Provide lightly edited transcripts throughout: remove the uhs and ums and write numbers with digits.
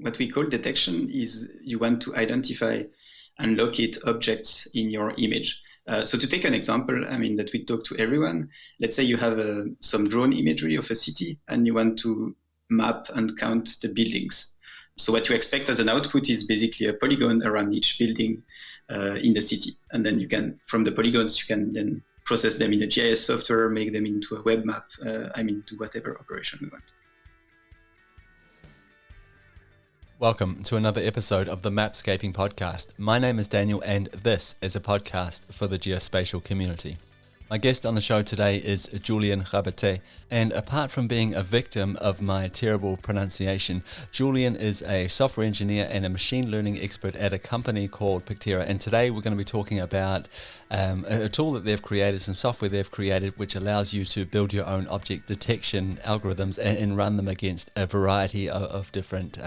What we call detection is you want to identify and locate objects in your image. So to take an example, that we talk to everyone, let's say you have some drone imagery of a city and you want to map and count the buildings. So what you expect as an output is basically a polygon around each building in the city. And then from the polygons, you can then process them in a GIS software, make them into a web map, do whatever operation we want. Welcome to another episode of the Mapscaping podcast. My name is Daniel and this is a podcast for the geospatial community. My guest on the show today is Julian, and apart from being a victim of my terrible pronunciation, Julian is a software engineer and a machine learning expert at a company called Pictera. And today we're going to be talking about a tool that they've created, some software they've created, which allows you to build your own object detection algorithms and run them against a variety of different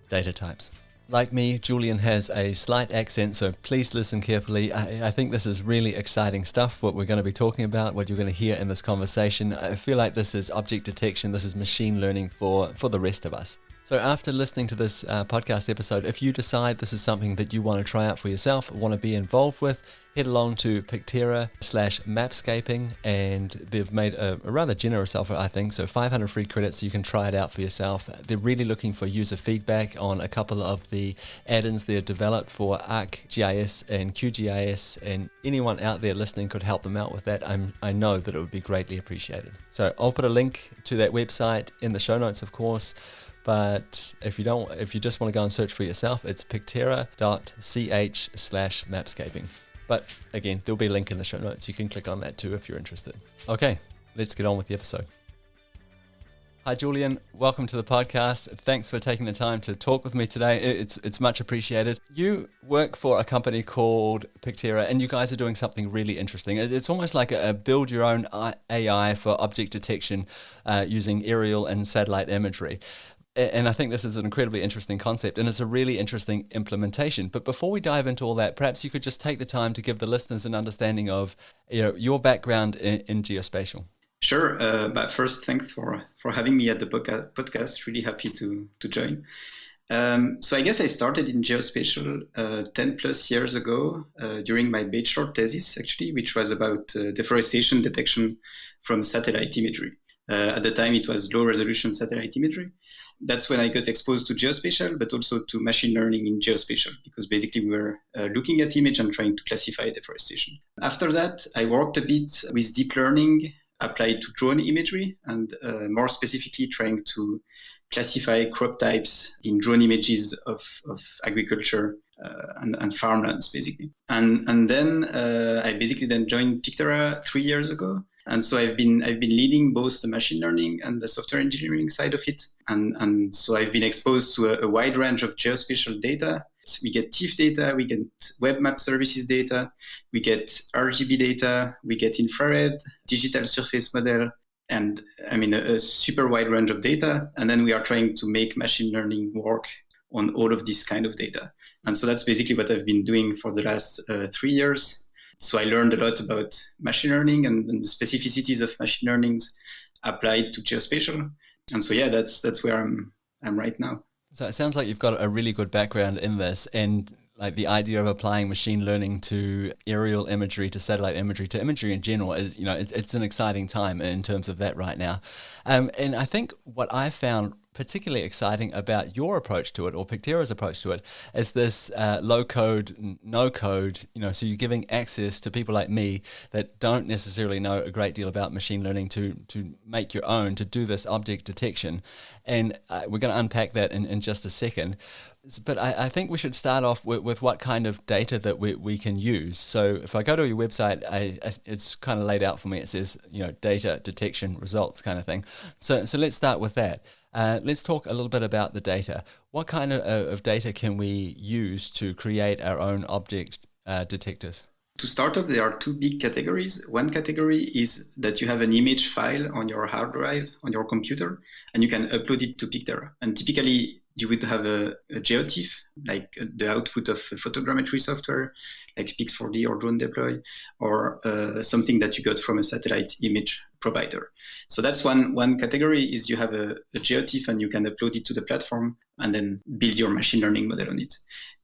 data types. Like me, Julian has a slight accent, so please listen carefully. I think this is really exciting stuff, what we're going to be talking about, what you're going to hear in this conversation. I feel like this is object detection, this is machine learning for the rest of us. So after listening to this podcast episode, if you decide this is something that you want to try out for yourself, want to be involved with, head along to Pictera/Mapscaping, and they've made a rather generous offer, I think. So 500 free credits, so you can try it out for yourself. They're really looking for user feedback on a couple of the add-ins they've developed for ArcGIS and QGIS, and anyone out there listening could help them out with that. I know that it would be greatly appreciated. So I'll put a link to that website in the show notes, of course. But if you just want to go and search for yourself, it's pictera.ch/mapscaping. But again, there'll be a link in the show notes. You can click on that too if you're interested. Okay, let's get on with the episode. Hi, Julian. Welcome to the podcast. Thanks for taking the time to talk with me today. It's much appreciated. You work for a company called Pictera, and you guys are doing something really interesting. It's almost like a build your own AI for object detection using aerial and satellite imagery. And I think this is an incredibly interesting concept, and it's a really interesting implementation. But before we dive into all that, perhaps you could just take the time to give the listeners an understanding of your background in geospatial. Sure. But first, thanks for having me at the podcast. Really happy to join. So I guess I started in geospatial 10 plus years ago during my bachelor thesis, actually, which was about deforestation detection from satellite imagery. At the time, it was low resolution satellite imagery. That's when I got exposed to geospatial, but also to machine learning in geospatial, because basically we were looking at image and trying to classify deforestation. After that, I worked a bit with deep learning applied to drone imagery, and more specifically trying to classify crop types in drone images of agriculture and farmlands, basically. And then I basically joined Pictera 3 years ago. And so I've been leading both the machine learning and the software engineering side of it. And so I've been exposed to a wide range of geospatial data. We get TIFF data, we get web map services data, we get RGB data, we get infrared, digital surface model, and a super wide range of data. And then we are trying to make machine learning work on all of this kind of data. And so that's basically what I've been doing for the last 3 years. So I learned a lot about machine learning and the specificities of machine learnings applied to geospatial. And so, yeah, that's where I'm right now. So it sounds like you've got a really good background in this, and like the idea of applying machine learning to aerial imagery, to satellite imagery, to imagery in general is, it's an exciting time in terms of that right now. And I think what I found particularly exciting about your approach to it, or Pictera's approach to it, is this low code, no code, so you're giving access to people like me that don't necessarily know a great deal about machine learning to make your own, to do this object detection. And we're going to unpack that in just a second. But I think we should start off with what kind of data that we can use. So if I go to your website, it's kind of laid out for me. It says, data detection results kind of thing. So let's start with that. Let's talk a little bit about the data. What kind of data can we use to create our own object detectors? To start off, there are two big categories. One category is that you have an image file on your hard drive, on your computer, and you can upload it to Pictera. And typically, you would have a GeoTIFF, like the output of photogrammetry software, like Pix4D or Drone Deploy, or something that you got from a satellite image. provider. So that's one category, is you have a GeoTIFF and you can upload it to the platform and then build your machine learning model on it.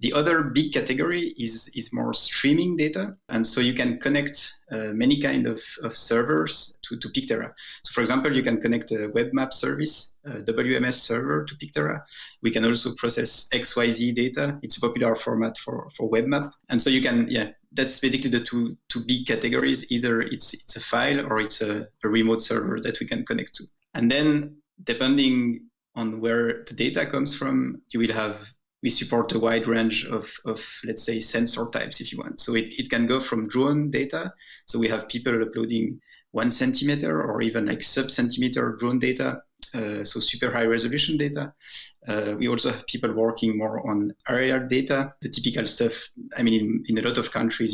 The other big category is more streaming data. And so you can connect many kind of servers to Pictera. So for example, you can connect a web map service, a WMS server to Pictera. We can also process XYZ data. It's a popular format for web map. And so you can, that's basically the two big categories. Either it's a file or it's a remote server that we can connect to. And then depending on where the data comes from, we support a wide range of let's say, sensor types if you want. So it can go from drone data. So we have people uploading 1 centimeter or even like sub-centimeter drone data, so super high resolution data. We also have people working more on aerial data, the typical stuff. I mean, in a lot of countries,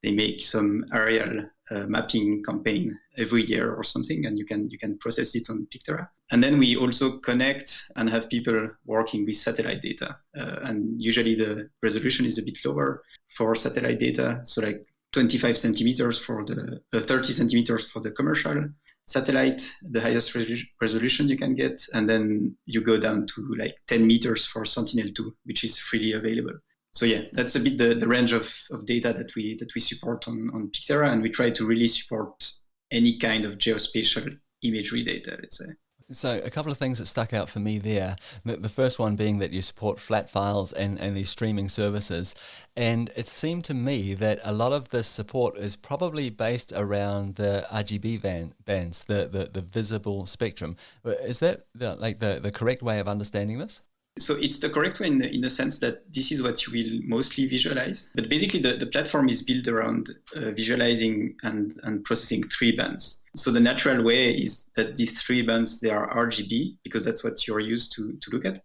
they make some aerial mapping campaign every year or something, and you can process it on Pictera. And then we also connect and have people working with satellite data. And usually the resolution is a bit lower for satellite data. So like 25 centimeters for the 30 centimeters for the commercial satellite, the highest resolution you can get. And then you go down to like 10 meters for Sentinel-2, which is freely available. So yeah, that's a bit the range of data that we support on Pictera, and we try to really support any kind of geospatial imagery data, let's say. So a couple of things that stuck out for me there. The first one being that you support flat files and these streaming services. And it seemed to me that a lot of this support is probably based around the RGB bands, the visible spectrum. Is that the correct way of understanding this? So it's the correct way in the sense that this is what you will mostly visualize. But basically, the platform is built around visualizing and processing 3 bands. So the natural way is that these 3 bands, they are RGB, because that's what you're used to look at.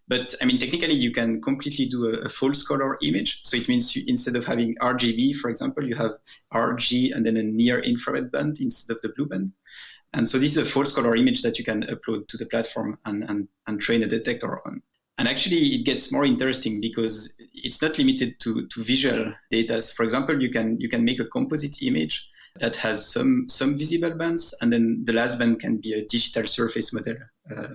But I mean, technically, you can completely do a false color image. So it means instead of having RGB, for example, you have RG and then a near infrared band instead of the blue band. And so this is a false color image that you can upload to the platform and train a detector on. And actually, it gets more interesting because it's not limited to visual data. For example, you can make a composite image that has some visible bands, and then the last band can be a digital surface model,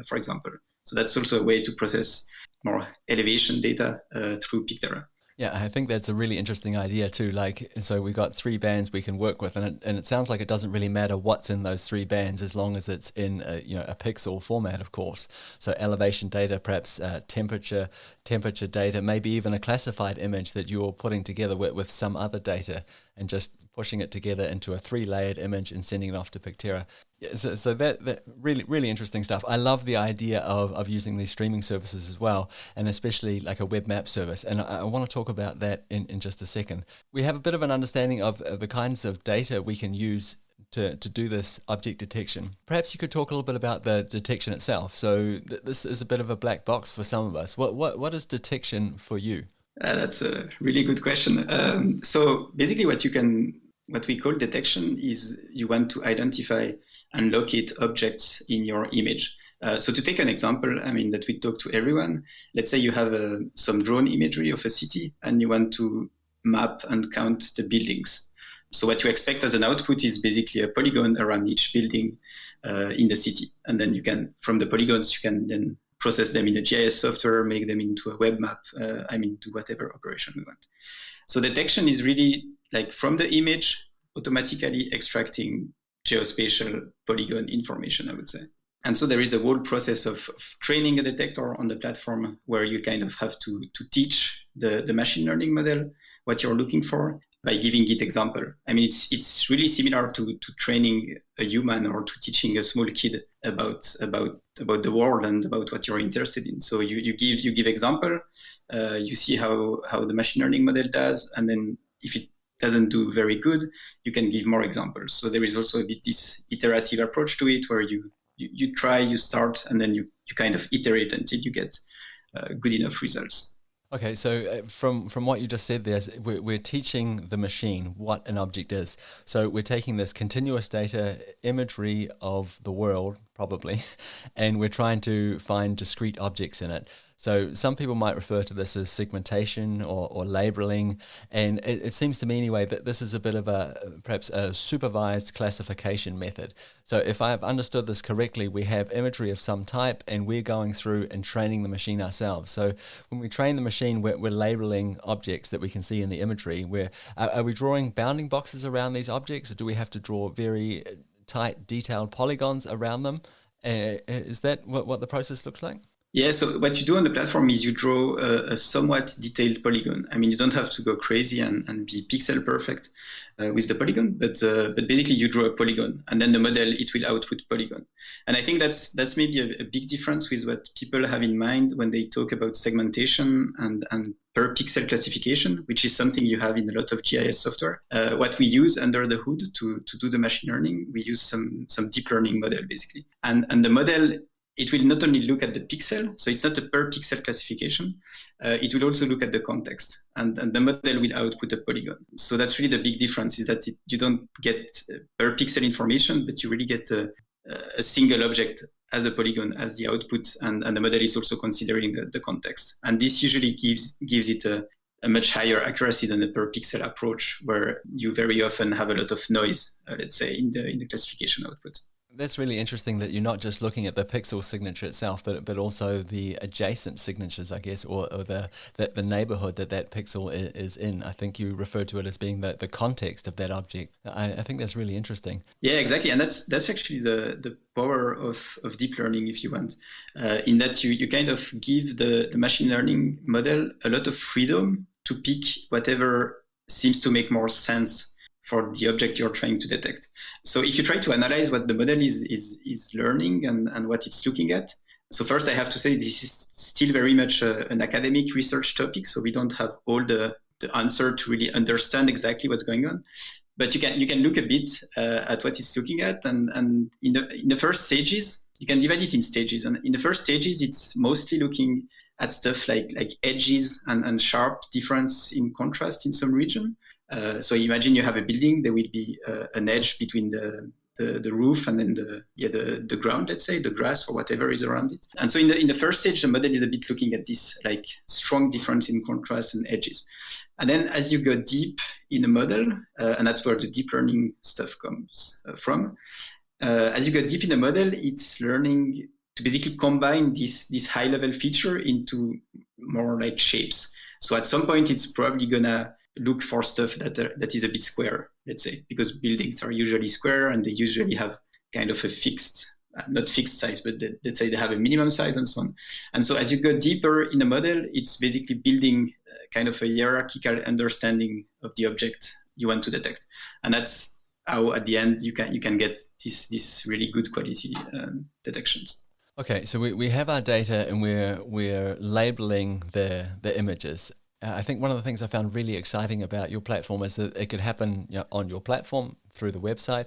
for example. So that's also a way to process more elevation data through Pictera. Yeah, I think that's a really interesting idea too. So we've got 3 bands we can work with, and it sounds like it doesn't really matter what's in those 3 bands as long as it's in a pixel format, of course. So elevation data, perhaps temperature data, maybe even a classified image that you're putting together with some other data and just pushing it together into a 3-layered image and sending it off to Pictera. Yeah, so that really, really interesting stuff. I love the idea of using these streaming services as well, and especially like a web map service. And I want to talk about that in just a second. We have a bit of an understanding of the kinds of data we can use to do this object detection. Perhaps you could talk a little bit about the detection itself. So this is a bit of a black box for some of us. What is detection for you? That's a really good question. So basically what we call detection is you want to identify and locate objects in your image. So to take an example, I mean, that we talk to everyone, let's say you have some drone imagery of a city and you want to map and count the buildings. So what you expect as an output is basically a polygon around each building in the city. And then from the polygons, you can then process them in a GIS software, make them into a web map, do whatever operation we want. So detection is really like from the image, automatically extracting geospatial polygon information, I would say. And so there is a whole process of training a detector on the platform where you kind of have to teach the machine learning model what you're looking for by giving it example. I mean, it's really similar to training a human or to teaching a small kid about the world and about what you're interested in. So you give example, you see how the machine learning model does, and then if it doesn't do very good, you can give more examples. So there is also a bit this iterative approach to it where you try, you start, and then you kind of iterate until you get good enough results. Okay, so from what you just said there, we're teaching the machine what an object is. So we're taking this continuous data imagery of the world, probably, and we're trying to find discrete objects in it. So some people might refer to this as segmentation or labeling, and it seems to me anyway that this is a bit of perhaps a supervised classification method. So if I've understood this correctly, we have imagery of some type and we're going through and training the machine ourselves. So when we train the machine, we're labeling objects that we can see in the imagery. Are we drawing bounding boxes around these objects, or do we have to draw very tight, detailed polygons around them? Is that what the process looks like? Yeah, so what you do on the platform is you draw a somewhat detailed polygon. I mean, you don't have to go crazy and be pixel perfect with the polygon, but basically you draw a polygon, and then the model, it will output polygon. And I think that's maybe a big difference with what people have in mind when they talk about segmentation and per pixel classification, which is something you have in a lot of GIS software. What we use under the hood to do the machine learning, we use some deep learning model basically. And the model, it will not only look at the pixel, so it's not a per pixel classification, it will also look at the context, and the model will output a polygon. So that's really the big difference, is that you don't get per pixel information, but you really get a single object as a polygon as the output, and the model is also considering the context. And this usually gives it a much higher accuracy than a per pixel approach, where you very often have a lot of noise, let's say, in the classification output. That's really interesting that you're not just looking at the pixel signature itself, but also the adjacent signatures, I guess, or the neighborhood that pixel is in. I think you referred to it as being the context of that object. I think that's really interesting. Yeah, exactly. And that's actually the power of deep learning, if you want, in that you kind of give the machine learning model a lot of freedom to pick whatever seems to make more sense for the object you're trying to detect. So if you try to analyze what the model is learning and what it's looking at, so first I have to say this is still very much an academic research topic, so we don't have all the answer to really understand exactly what's going on. But you can look a bit at what it's looking at, and in the first stages, you can divide it in stages. And in the first stages, it's mostly looking at stuff like edges and sharp difference in contrast in some region. So imagine you have a building, there will be an edge between the roof and then the ground, let's say, the grass or whatever is around it. And so in the first stage, the model is a bit looking at this like strong difference in contrast and edges. And then as you go deep in the model, and that's where the deep learning stuff comes from, as you go deep in the model, it's learning to basically combine this high level feature into more like shapes. So at some point, it's probably gonna look for stuff that is a bit square, let's say, because buildings are usually square and they usually have kind of a fixed, not fixed size, but let's say they have a minimum size and so on. And so as you go deeper in the model, it's basically building kind of a hierarchical understanding of the object you want to detect. And that's how at the end you can get this really good quality detections. Okay, so we have our data and we're labeling the images. I think one of the things I found really exciting about your platform is that it could happen on your platform through the website,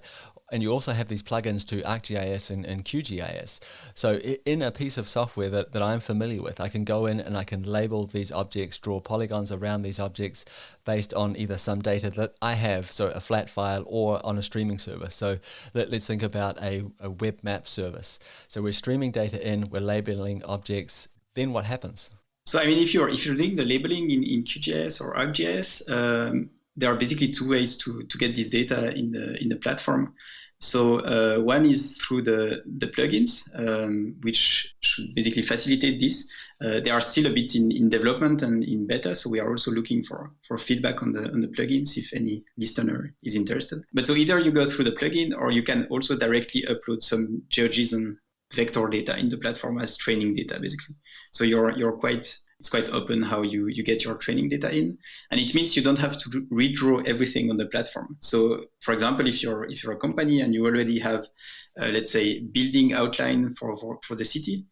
and you also have these plugins to ArcGIS and QGIS. So in a piece of software that I'm familiar with, I can go in and I can label these objects, draw polygons around these objects based on either some data that I have, so a flat file, or on a streaming service. So let's think about a web map service. So we're streaming data in, we're labeling objects, then what happens? So I mean, if you're doing the labeling in QGIS or ArcGIS, there are basically two ways to get this data in the platform. So one is through the plugins, which should basically facilitate this. They are still a bit in development and in beta, so we are also looking for feedback on the plugins if any listener is interested. But so either you go through the plugin, or you can also directly upload some GeoJSON vector data in the platform as training data, basically. So it's quite open how you get your training data in, and it means you don't have to redraw everything on the platform. So, for example, if you're a company and you already have, let's say, building outline for the city,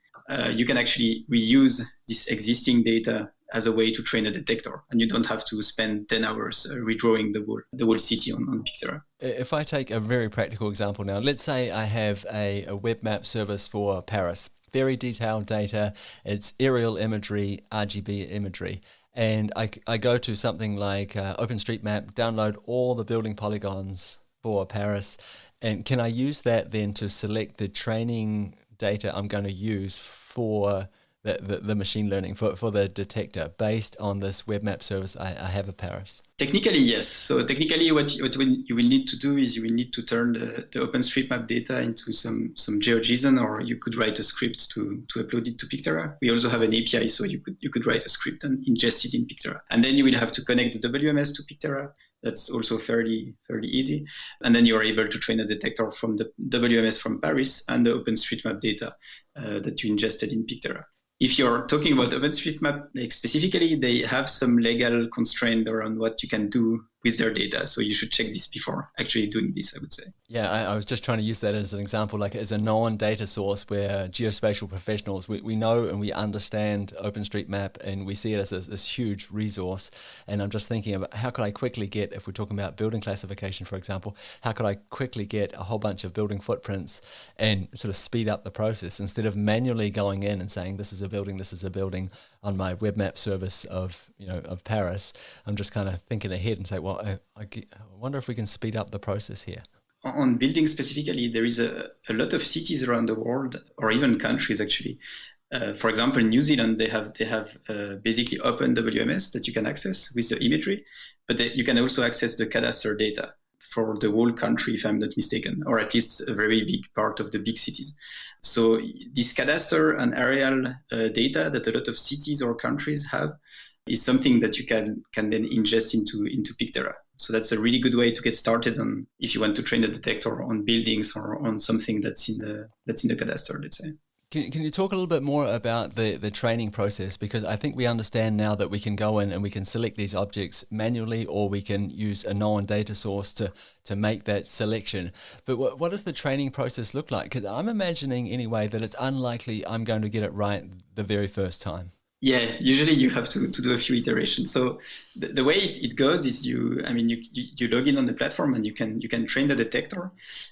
you can actually reuse this existing data as a way to train a detector, and you don't have to spend 10 hours redrawing the whole city on Pictera. If I take a very practical example now, let's say I have a web map service for Paris. Very detailed data, it's aerial imagery, RGB imagery. And I go to something like OpenStreetMap, download all the building polygons for Paris. And can I use that then to select the training data I'm going to use for the machine learning for the detector based on this web map service I have of Paris? Technically, yes. So technically, you will need to do is you will need to turn the OpenStreetMap data into some GeoJSON, or you could write a script to upload it to Pictera. We also have an API, so you could write a script and ingest it in Pictera. And then you will have to connect the WMS to Pictera. That's also fairly easy. And then you're able to train a detector from the WMS from Paris and the OpenStreetMap data that you ingested in Pictera. If you're talking about OpenStreetMap, like specifically, they have some legal constraint around what you can do with their data. So you should check this before actually doing this, I would say. Yeah, I was just trying to use that as an example, like as a known data source where geospatial professionals, we know and we understand OpenStreetMap and we see it as this huge resource. And I'm just thinking about how could I quickly get, if we're talking about building classification, for example, how could I quickly get a whole bunch of building footprints and sort of speed up the process instead of manually going in and saying, this is a building on my web map service of Paris. I'm just kind of thinking ahead and say, well, I wonder if we can speed up the process here. On buildings specifically, there is a lot of cities around the world, or even countries actually. For example, in New Zealand, they have basically open WMS that you can access with the imagery, but you can also access the cadastre data for the whole country, if I'm not mistaken, or at least a very big part of the big cities. So this cadastre and aerial data that a lot of cities or countries have is something that you can then ingest into Pictera. So that's a really good way to get started on if you want to train a detector on buildings or on something that's in the cadastre, let's say. Can you talk a little bit more about the training process? Because I think we understand now that we can go in and we can select these objects manually, or we can use a known data source to make that selection. But what does the training process look like? Because I'm imagining anyway that it's unlikely I'm going to get it right the very first time. Yeah, usually you have to do a few iterations. So the way it goes is you log in on the platform and you can train the detector.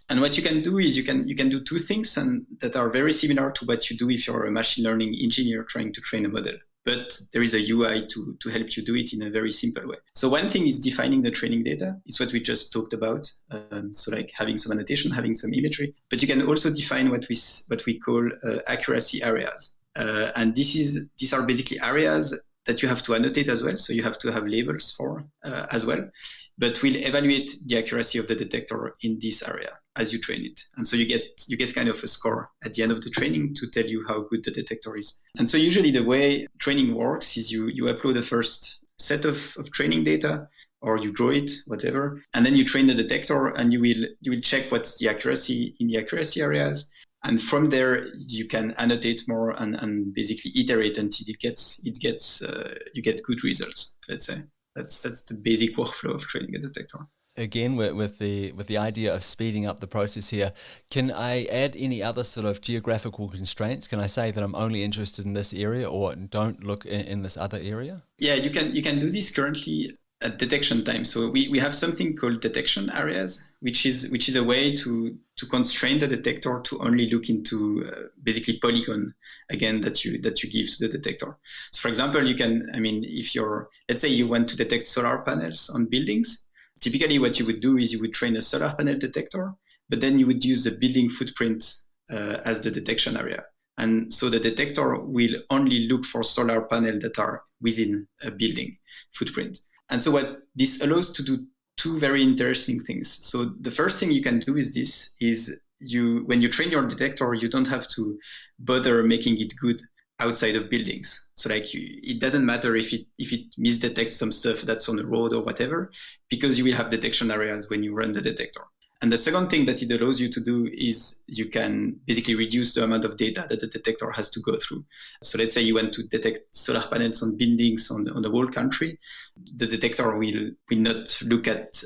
And what you can do is you can do two things and that are very similar to what you do if you're a machine learning engineer trying to train a model. But there is a UI to help you do it in a very simple way. So one thing is defining the training data. It's what we just talked about. So like having some annotation, having some imagery. But you can also define what we call accuracy areas. And these are basically areas that you have to annotate as well. So you have to have labels for as well, but we'll evaluate the accuracy of the detector in this area as you train it. And so you get kind of a score at the end of the training to tell you how good the detector is. And so usually the way training works is you upload the first set of training data, or you draw it, whatever, and then you train the detector and you will check what's the accuracy in the accuracy areas. And from there, you can annotate more and basically iterate until you get good results. Let's say that's the basic workflow of training a detector. Again, with the idea of speeding up the process here, can I add any other sort of geographical constraints? Can I say that I'm only interested in this area, or don't look in this other area? Yeah, you can do this currently at detection time. So we have something called detection areas, which is a way to constrain the detector to only look into basically polygon again that you give to the detector. So for example, let's say you want to detect solar panels on buildings. Typically what you would do is you would train a solar panel detector, but then you would use the building footprint as the detection area. And so the detector will only look for solar panels that are within a building footprint. And so what this allows to do two very interesting things. So the first thing you can do with this is when you train your detector, you don't have to bother making it good outside of buildings. So it doesn't matter if it misdetects some stuff that's on the road or whatever, because you will have detection areas when you run the detector. And the second thing that it allows you to do is you can basically reduce the amount of data that the detector has to go through. So let's say you want to detect solar panels on buildings on the whole country. The detector will not look at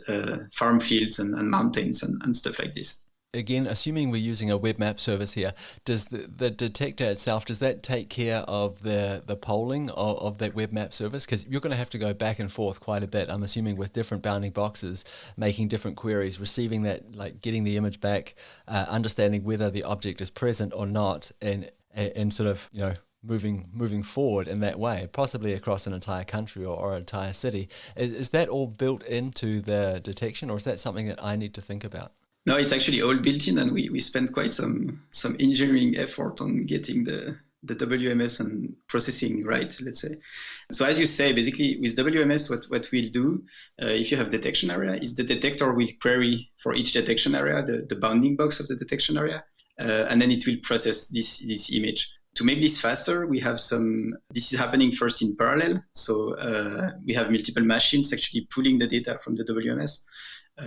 farm fields and mountains and stuff like this. Again, assuming we're using a web map service here, does the detector itself, does that take care of the polling of that web map service? Because you're going to have to go back and forth quite a bit, I'm assuming, with different bounding boxes, making different queries, receiving that, like getting the image back, understanding whether the object is present or not, and sort of, moving forward in that way, possibly across an entire country or an entire city. Is that all built into the detection, or is that something that I need to think about? No, it's actually all built in, and we spent quite some engineering effort on getting the the WMS and processing right, let's say. So as you say, basically with WMS, what we'll do, if you have detection area, is the detector will query for each detection area, the bounding box of the detection area, and then it will process this image. To make this faster, we have this is happening first in parallel. So we have multiple machines actually pulling the data from the WMS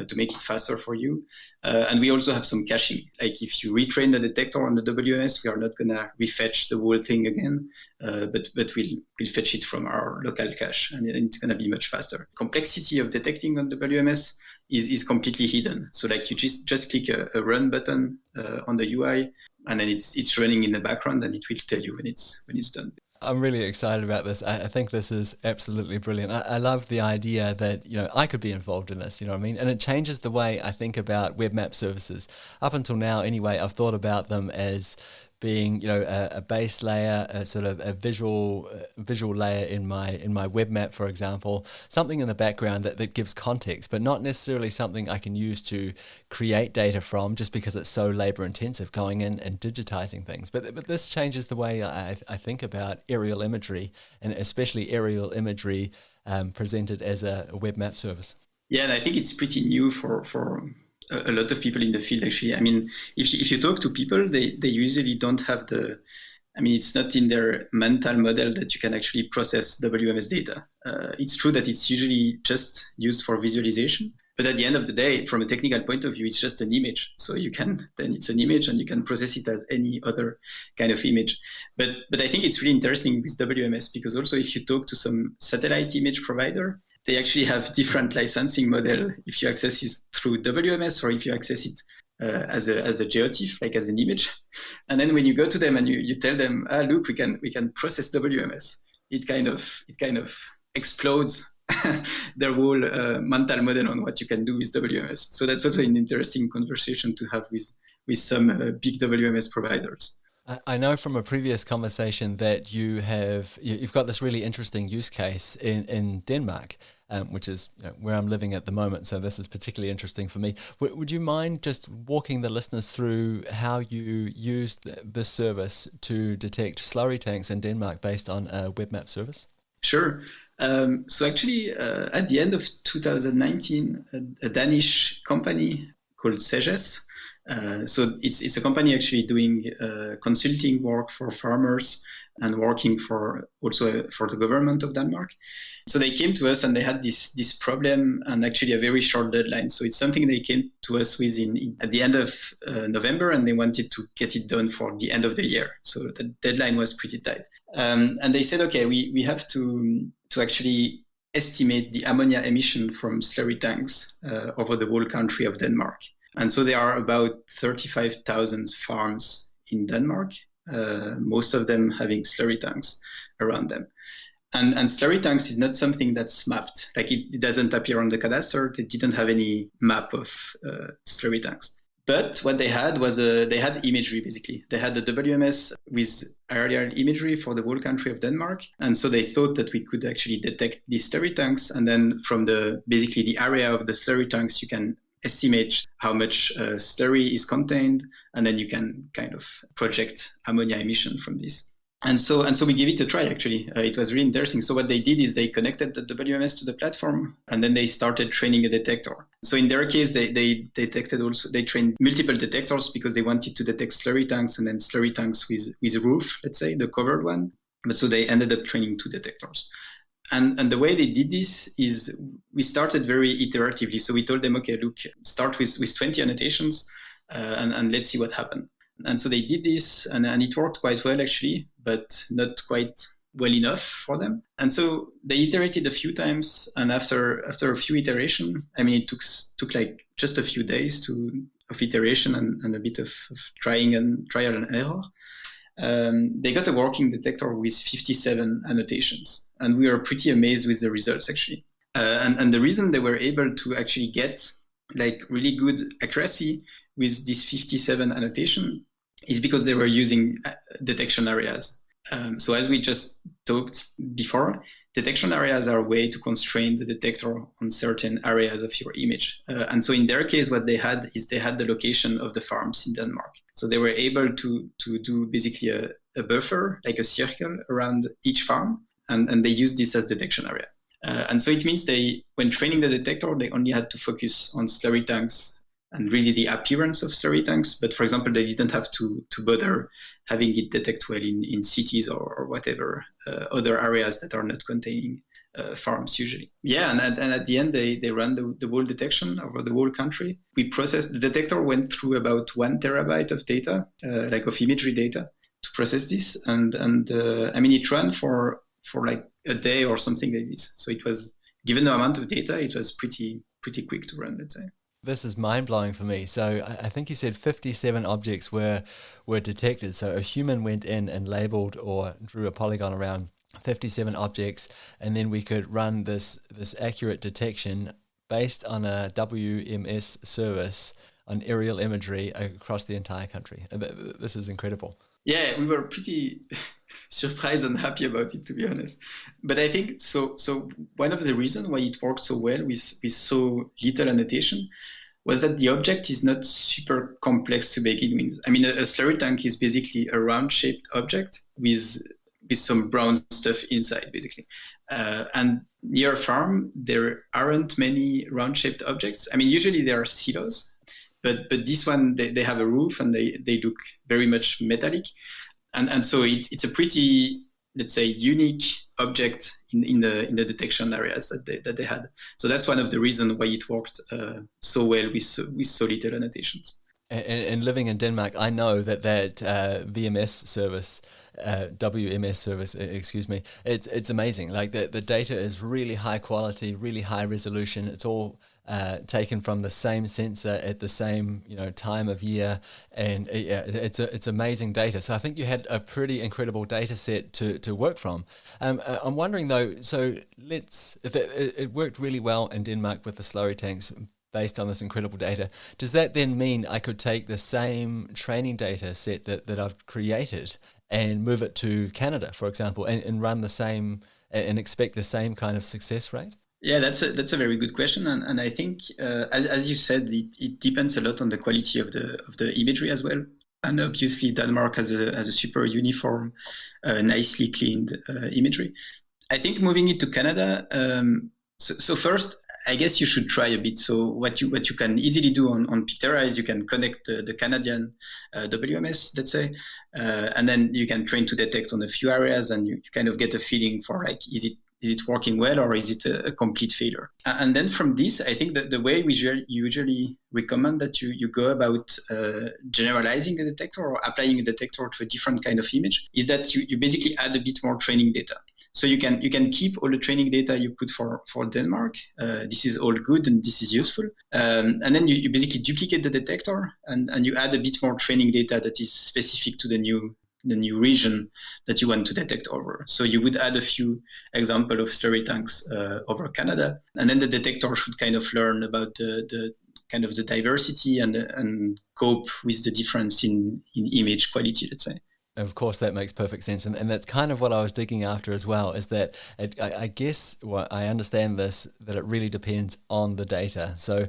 to make it faster for you. And we also have some caching. Like if you retrain the detector on the WMS, we are not going to refetch the whole thing again, but we'll fetch it from our local cache, and it's going to be much faster. Complexity of detecting on the WMS is completely hidden. So like you just click a run button on the UI, and then it's running in the background, and it will tell you when it's done. I'm really excited about this. I think this is absolutely brilliant. I love the idea that, I could be involved in this, you know what I mean? And it changes the way I think about web map services. Up until now, anyway, I've thought about them as being, a base layer, a sort of a visual layer in my web map, for example, something in the background that gives context, but not necessarily something I can use to create data from, just because it's so labor intensive going in and digitizing things. But this changes the way I think about aerial imagery, and especially aerial imagery presented as a web map service. Yeah, and I think it's pretty new for a lot of people in the field, actually. I mean, if you talk to people, they usually don't have it's not in their mental model that you can actually process WMS data. It's true that it's usually just used for visualization, but at the end of the day, from a technical point of view, it's just an image. So it's an image, and you can process it as any other kind of image. But I think it's really interesting with WMS, because also if you talk to some satellite image provider, they actually have different licensing model if you access it through WMS or if you access it as a geotiff, like as an image. And then when you go to them and you tell them, look, we can process WMS, it kind of explodes their whole mental model on what you can do with WMS. So that's also an interesting conversation to have with some big WMS providers. I know from a previous conversation that you've got this really interesting use case in Denmark, which is where I'm living at the moment. So this is particularly interesting for me. Would you mind just walking the listeners through how you used this service to detect slurry tanks in Denmark based on a web map service? Sure. So actually, at the end of 2019, a Danish company called Seges. So it's a company actually doing consulting work for farmers and working for the government of Denmark. So they came to us and they had this problem and actually a very short deadline. So it's something they came to us with at the end of November, and they wanted to get it done for the end of the year. So the deadline was pretty tight. And they said, okay, we have to actually estimate the ammonia emission from slurry tanks over the whole country of Denmark. And so there are about 35,000 farms in Denmark, most of them having slurry tanks around them. And slurry tanks is not something that's mapped. Like it doesn't appear on the cadastre. They didn't have any map of slurry tanks. But what they had was they had imagery, basically. They had the WMS with aerial imagery for the whole country of Denmark. And so they thought that we could actually detect these slurry tanks. And then from basically the area of the slurry tanks, you can estimate how much slurry is contained, and then you can kind of project ammonia emission from this. And so we gave it a try, actually. It was really interesting. So what they did is they connected the WMS to the platform, and then they started training a detector. So in their case, they detected also, they trained multiple detectors because they wanted to detect slurry tanks and then slurry tanks with roof, let's say, the covered one. But so they ended up training 2 detectors. And the way they did this is we started very iteratively. So we told them, okay, look, start with 20 annotations and let's see what happened. And so they did this and it worked quite well, actually, but not quite well enough for them. And so they iterated a few times. And after a few iterations, it took like just a few days of iteration and a bit of trial and error. They got a working detector with 57 annotations. And we were pretty amazed with the results, actually. And the reason they were able to actually get like really good accuracy with this 57 annotation is because they were using detection areas. So as we just talked before, detection areas are a way to constrain the detector on certain areas of your image. And so in their case, what they had is they had the location of the farms in Denmark. So they were able to do basically a buffer, like a circle around each farm, and they used this as detection area. And so it means when training the detector, they only had to focus on slurry tanks and really the appearance of slurry tanks. But for example, they didn't have to bother having it detect well in cities or whatever other areas that are not containing farms usually. Yeah, and at the end, they ran the whole detection over the whole country. We processed, the detector went through about 1 terabyte of data, like of imagery data, to process this. And I mean, it ran for like a day or something like this. So it was, given the amount of data, it was pretty quick to run, let's say. This is mind-blowing for me. So I think you said 57 objects were detected. So a human went in and labeled or drew a polygon around 57 objects, and then we could run this accurate detection based on a WMS service on aerial imagery across the entire country. This is incredible. Yeah, we were pretty surprised and happy about it, to be honest. But I think so one of the reasons why it worked so well with so little annotation was that the object is not super complex to begin with. I mean, a slurry tank is basically a round-shaped object with some brown stuff inside, basically. And near a farm, there aren't many round-shaped objects. I mean, usually there are silos, but this one, they have a roof and they look very much metallic. And so it's a pretty, let's say, unique object in the detection areas that they had. So that's one of the reasons why it worked so well with so little annotations. And living in Denmark, I know that VMS service, WMS service, excuse me, it's amazing. Like the data is really high quality, really high resolution. It's all taken from the same sensor at the same time of year, and it's amazing data. So I think you had a pretty incredible data set to work from. I'm wondering though, so it worked really well in Denmark with the slurry tanks based on this incredible data. Does that then mean I could take the same training data set that I've created and move it to Canada, for example, and run the same and expect the same kind of success rate? Yeah, that's a very good question, and I think as you said, it depends a lot on the quality of the imagery as well. And obviously, Denmark has a super uniform, nicely cleaned imagery. I think moving it to Canada. So first, I guess you should try a bit. So what you can easily do on Pictera is you can connect the Canadian WMS, let's say, and then you can train to detect on a few areas, and you kind of get a feeling for like, is it working well or is it a complete failure? And then from this, I think that the way we usually recommend that you go about generalizing a detector or applying a detector to a different kind of image is that you basically add a bit more training data. So you can keep all the training data you put for Denmark. This is all good and this is useful. And then you basically duplicate the detector and you add a bit more training data that is specific to the new region that you want to detect over. So you would add a few examples of slurry tanks over Canada, and then the detector should kind of learn about the kind of the diversity and cope with the difference in image quality, let's say. Of course, that makes perfect sense. And that's kind of what I was digging after as well, is that I guess I understand this, that it really depends on the data. So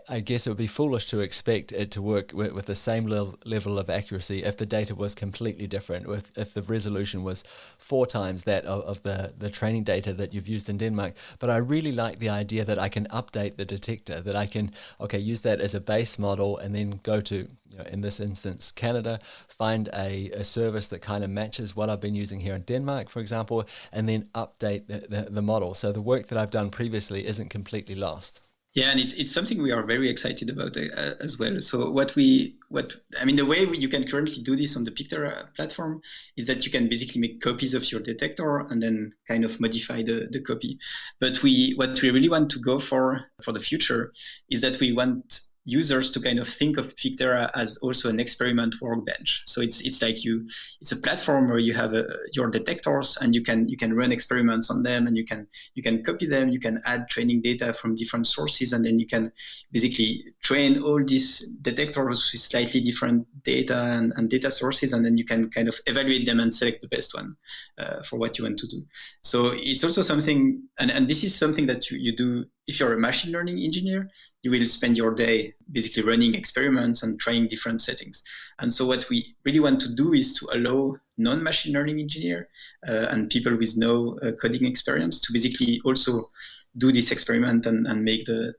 I guess it would be foolish to expect it to work with the same level of accuracy if the data was completely different, if the resolution was 4 times that of the training data that you've used in Denmark. But I really like the idea that I can update the detector, that I can, use that as a base model and then go to, in this instance, Canada, find a service that kind of matches what I've been using here in Denmark, for example, and then update the model. So the work that I've done previously isn't completely lost. Yeah, and it's something we are very excited about as well. So the way you can currently do this on the Pictera platform is that you can basically make copies of your detector and then kind of modify the copy. But what we really want to go for the future is that we want users to kind of think of Pictera as also an experiment workbench. So it's like it's a platform where you have your detectors, and you can run experiments on them, and you can copy them, you can add training data from different sources, and then you can basically train all these detectors with slightly different data and data sources, and then you can kind of evaluate them and select the best one for what you want to do. So it's also something, and this is something that you do if you're a machine learning engineer. You will spend your day basically running experiments and trying different settings. And so what we really want to do is to allow non-machine learning engineer and people with no coding experience to basically also do this experiment and make the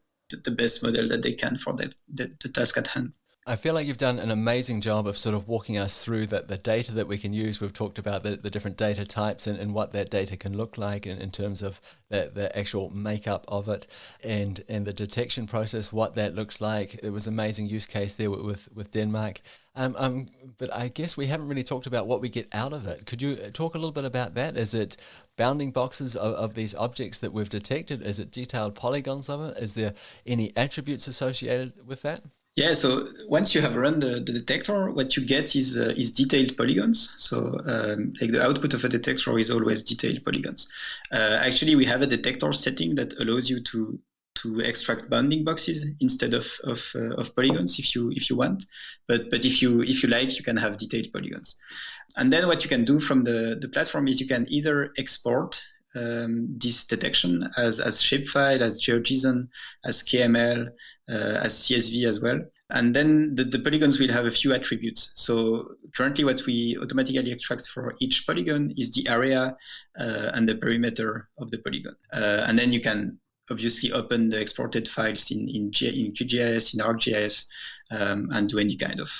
best model that they can for the task at hand. I feel like you've done an amazing job of sort of walking us through the data that we can use. We've talked about the different data types and what that data can look like in terms of the actual makeup of it, and the detection process, what that looks like. It was an amazing use case there with Denmark. But I guess we haven't really talked about what we get out of it. Could you talk a little bit about that? Is it bounding boxes of these objects that we've detected? Is it detailed polygons of it? Is there any attributes associated with that? Yeah, so once you have run the detector, what you get is detailed polygons. So like the output of a detector is always detailed polygons. Actually, we have a detector setting that allows you to extract bounding boxes instead of polygons if you want. But if you like, you can have detailed polygons. And then what you can do from the platform is you can either export this detection as shapefile, as GeoJSON, as KML, as CSV as well. And then the polygons will have a few attributes. So currently what we automatically extract for each polygon is the area and the perimeter of the polygon. And then you can obviously open the exported files in QGIS, in ArcGIS, and do any kind of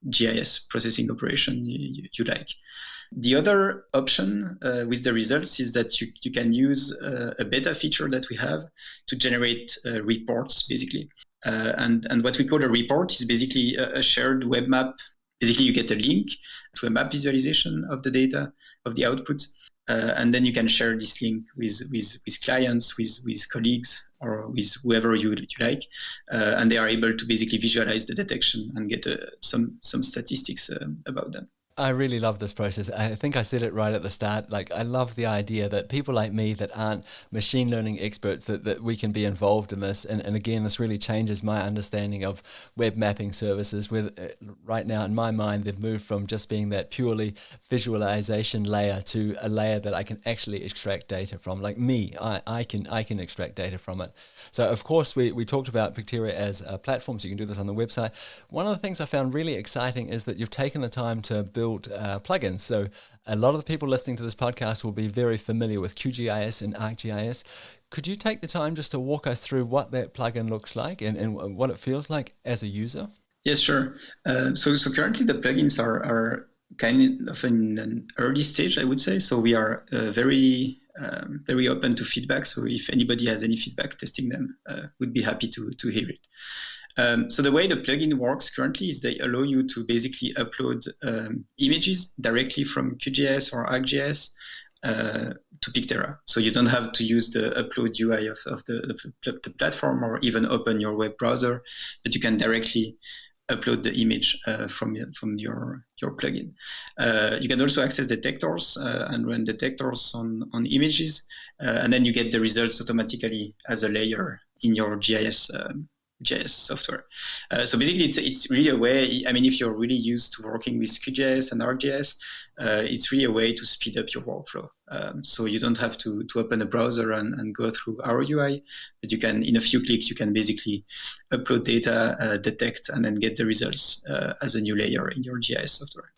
GIS processing operation you like. The other option with the results is that you can use a beta feature that we have to generate reports, basically. And what we call a report is basically a shared web map. Basically, you get a link to a map visualization of the data, of the output, and then you can share this link with clients, with colleagues, or with whoever you like, and they are able to basically visualize the detection and get some statistics about them. I really love this process. I think I said it right at the start. Like, I love the idea that people like me that aren't machine learning experts, that we can be involved in this. And again, this really changes my understanding of web mapping services. Right now, in my mind, they've moved from just being that purely visualization layer to a layer that I can actually extract data from. Like me, I can extract data from it. So of course, we talked about Pictera as a platform, so you can do this on the website. One of the things I found really exciting is that you've taken the time to build plugins. So a lot of the people listening to this podcast will be very familiar with QGIS and ArcGIS. Could you take the time just to walk us through what that plugin looks like and what it feels like as a user? Yes, sure. So currently the plugins are kind of in an early stage, I would say. So we are very open to feedback. So if anybody has any feedback testing them, we'd be happy to hear it. So the way the plugin works currently is they allow you to basically upload images directly from QGIS or ArcGIS to Pictera. So you don't have to use the upload UI of the platform or even open your web browser, but you can directly upload the image from your plugin. You can also access detectors and run detectors on images, and then you get the results automatically as a layer in your GIS software. So basically, it's really a way. I mean, if you're really used to working with QGIS and ArcGIS, it's really a way to speed up your workflow. So you don't have to open a browser and go through our UI, but you can, in a few clicks, you can basically upload data, detect, and then get the results as a new layer in your GIS software.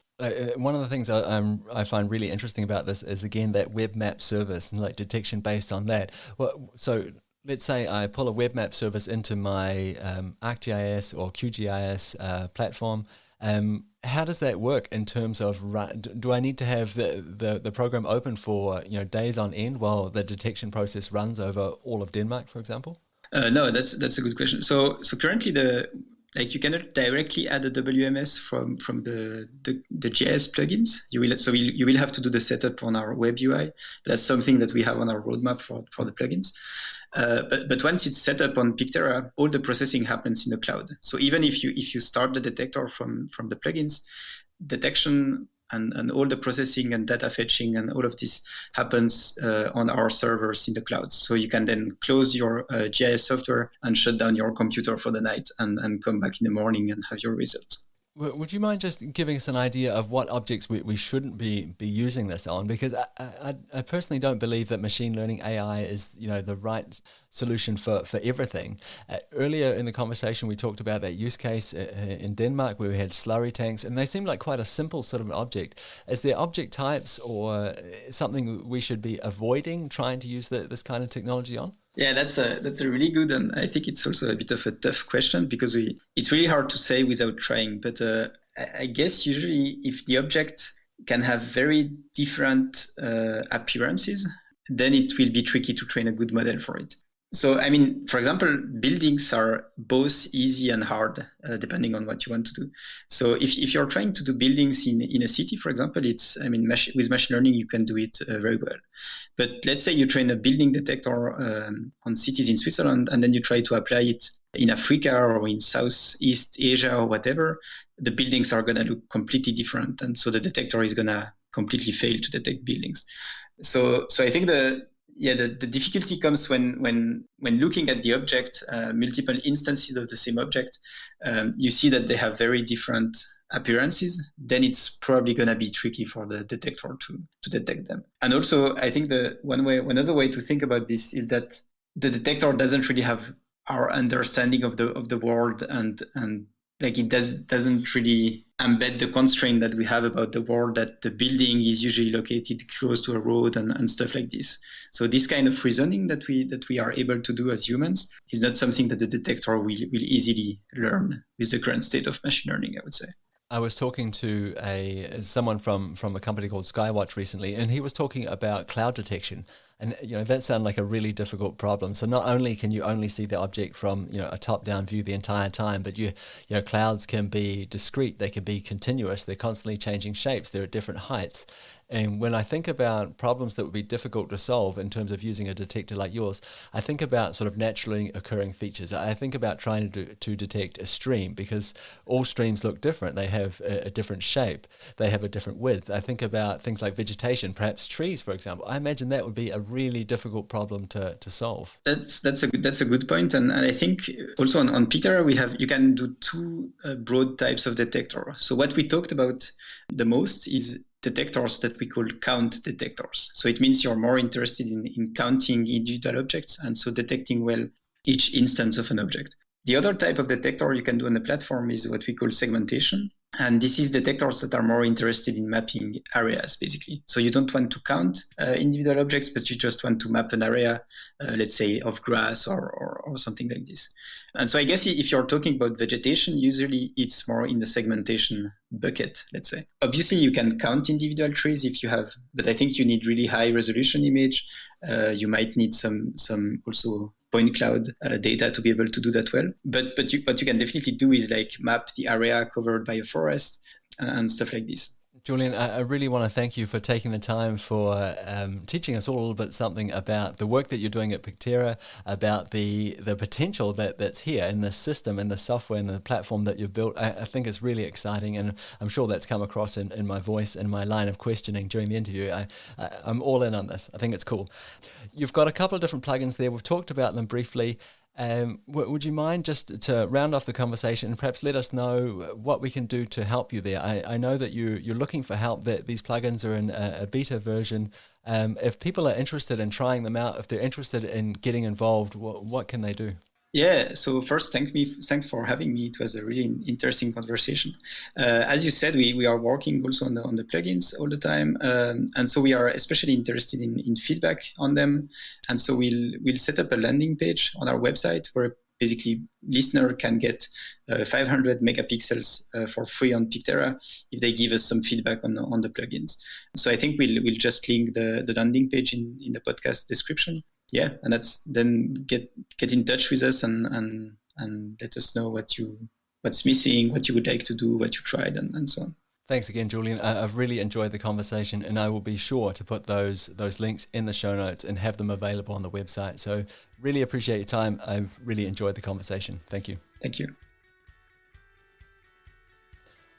One of the things I find really interesting about this is, again, that web map service and like detection based on that. Well, so let's say I pull a web map service into my ArcGIS or QGIS platform. How does that work in terms of do I need to have the program open for days on end while the detection process runs over all of Denmark, for example? No, that's a good question. So currently like you cannot directly add a WMS from the JS plugins. You will have to do the setup on our web UI. That's something that we have on our roadmap for the plugins. But once it's set up on Pictera, all the processing happens in the cloud. So even if you start the detector from the plugins, detection and all the processing and data fetching and all of this happens on our servers in the cloud. So you can then close your GIS software and shut down your computer for the night and come back in the morning and have your results. Would you mind just giving us an idea of what objects we shouldn't be using this on? Because I personally don't believe that machine learning AI is the right solution for everything. Earlier in the conversation, we talked about that use case in Denmark where we had slurry tanks, and they seem like quite a simple sort of an object. Is there object types or something we should be avoiding trying to use this kind of technology on? Yeah, that's a really good, and I think it's also a bit of a tough question because it's really hard to say without trying. But I guess usually if the object can have very different appearances, then it will be tricky to train a good model for it. So, I mean, for example, buildings are both easy and hard, depending on what you want to do. So if you're trying to do buildings in a city, for example, with machine learning, you can do it very well. But let's say you train a building detector on cities in Switzerland, and then you try to apply it in Africa or in Southeast Asia or whatever, the buildings are going to look completely different. And so the detector is going to completely fail to detect buildings. So I think the difficulty comes when looking at the object, multiple instances of the same object, you see that they have very different appearances, then it's probably going to be tricky for the detector to detect them. And also, I think another way to think about this is that the detector doesn't really have our understanding of the world, and like it doesn't really embed the constraint that we have about the world, that the building is usually located close to a road and stuff like this. So this kind of reasoning that we are able to do as humans is not something that the detector will easily learn with the current state of machine learning, I would say. I was talking to someone from a company called Skywatch recently, and he was talking about cloud detection. And that sounded like a really difficult problem. So not only can you only see the object from a top-down view the entire time, but clouds can be discrete, they can be continuous, they're constantly changing shapes, they're at different heights. And when I think about problems that would be difficult to solve in terms of using a detector like yours, I think about sort of naturally occurring features. I think about trying to detect a stream, because all streams look different. They have a different shape. They have a different width. I think about things like vegetation, perhaps trees, for example. I imagine that would be a really difficult problem to solve. That's a good point. And I think also on Pictera, you can do two broad types of detector. So what we talked about the most is detectors that we call count detectors. So it means you're more interested in counting individual objects, and so detecting well each instance of an object. The other type of detector you can do on the platform is what we call segmentation. And this is detectors that are more interested in mapping areas, basically. So you don't want to count individual objects, but you just want to map an area, let's say, of grass or something like this. And so I guess if you're talking about vegetation, usually it's more in the segmentation bucket, let's say. Obviously, you can count individual trees if you have, but I think you need really high resolution image. You might need some also point cloud data to be able to do that well. But what you can definitely do is like map the area covered by a forest and stuff like this. Julian, I really want to thank you for taking the time for teaching us all a little bit something about the work that you're doing at Pictera, about the potential that's here in the system and the software and the platform that you've built. I think it's really exciting, and I'm sure that's come across in my voice and my line of questioning during the interview. I'm all in on this. I think it's cool. You've got a couple of different plugins there. We've talked about them briefly. Would you mind just to round off the conversation and perhaps let us know what we can do to help you there? I know that you're looking for help, that these plugins are in a beta version. If people are interested in trying them out, if they're interested in getting involved, what can they do? Yeah, so first, thanks for having me. It was a really interesting conversation. As you said, we are working also on the plugins all the time, and so we are especially interested in feedback on them. And so we'll set up a landing page on our website where basically listener can get 500 megapixels for free on Pictera if they give us some feedback on the plugins. So I think we'll just link the landing page in the podcast description. Yeah, and that's then get in touch with us and let us know what you what's missing, what you would like to do, what you tried, and so on. Thanks again, Julian. I've really enjoyed the conversation, and I will be sure to put those links in the show notes and have them available on the website. So really appreciate your time. I've really enjoyed the conversation. Thank you. Thank you.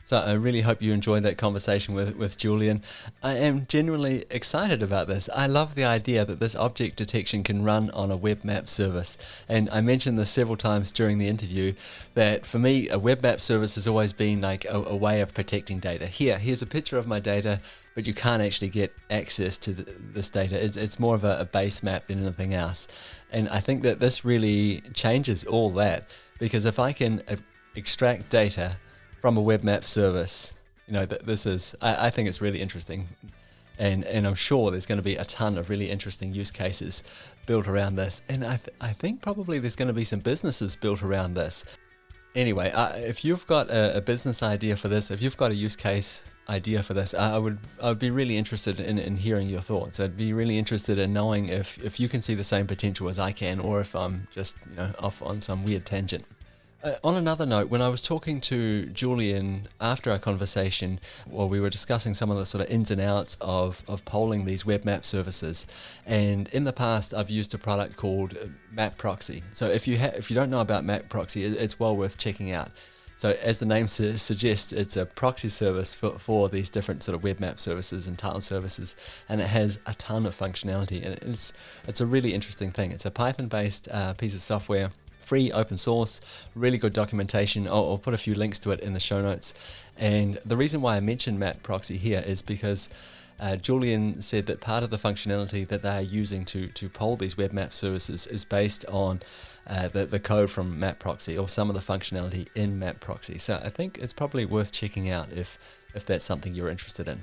So I really hope you enjoyed that conversation with Julian. I am genuinely excited about this. I love the idea that this object detection can run on a web map service. And I mentioned this several times during the interview that for me, a web map service has always been like a way of protecting data. Here's a picture of my data, but you can't actually get access to this data. It's more of a base map than anything else. And I think that this really changes all that, because if I can extract data from a web map service, I think it's really interesting, and I'm sure there's going to be a ton of really interesting use cases built around this, and I think probably there's going to be some businesses built around this. Anyway, if you've got a business idea for this, if you've got a use case idea for this, I would be really interested in hearing your thoughts. I'd be really interested in knowing if you can see the same potential as I can, or if I'm just off on some weird tangent. On another note, when I was talking to Julian after our conversation, we were discussing some of the sort of ins and outs of polling these web map services. And in the past, I've used a product called MapProxy. So if you don't know about MapProxy, it's well worth checking out. So as the name suggests, it's a proxy service for these different sort of web map services and tile services, and it has a ton of functionality. And it's a really interesting thing. It's a Python-based piece of software. Free, open source, really good documentation. I'll put a few links to it in the show notes. And the reason why I mentioned MapProxy here is because Julian said that part of the functionality that they are using to poll these web map services is based on the code from MapProxy, or some of the functionality in MapProxy. So I think it's probably worth checking out if that's something you're interested in.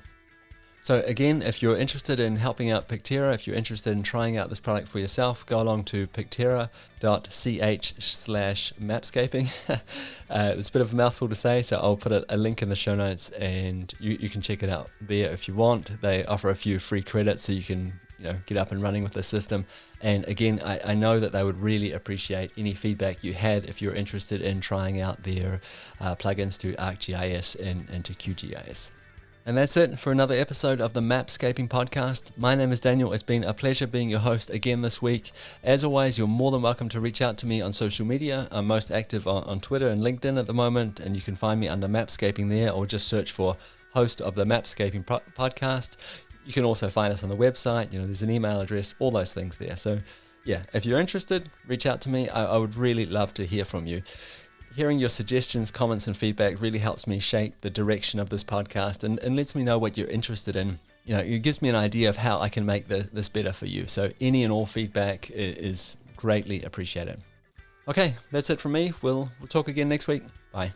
So again, if you're interested in helping out Pictera, if you're interested in trying out this product for yourself, go along to pictera.ch/mapscaping. It's a bit of a mouthful to say, so I'll put a link in the show notes, and you can check it out there if you want. They offer a few free credits so you can get up and running with the system. And again, I know that they would really appreciate any feedback you had if you're interested in trying out their plugins to ArcGIS and to QGIS. And that's it for another episode of the Mapscaping podcast. My name is Daniel. It's been a pleasure being your host again this week. As always, you're more than welcome to reach out to me on social media. I'm most active on Twitter and LinkedIn at the moment, and you can find me under Mapscaping there, or just search for host of the Mapscaping podcast. You can also find us on the website. There's an email address, all those things there. So yeah, if you're interested, reach out to me. I would really love to hear from you. Hearing your suggestions, comments, and feedback really helps me shape the direction of this podcast and lets me know what you're interested in. It gives me an idea of how I can make this better for you. So any and all feedback is greatly appreciated. Okay, that's it from me. We'll talk again next week. Bye.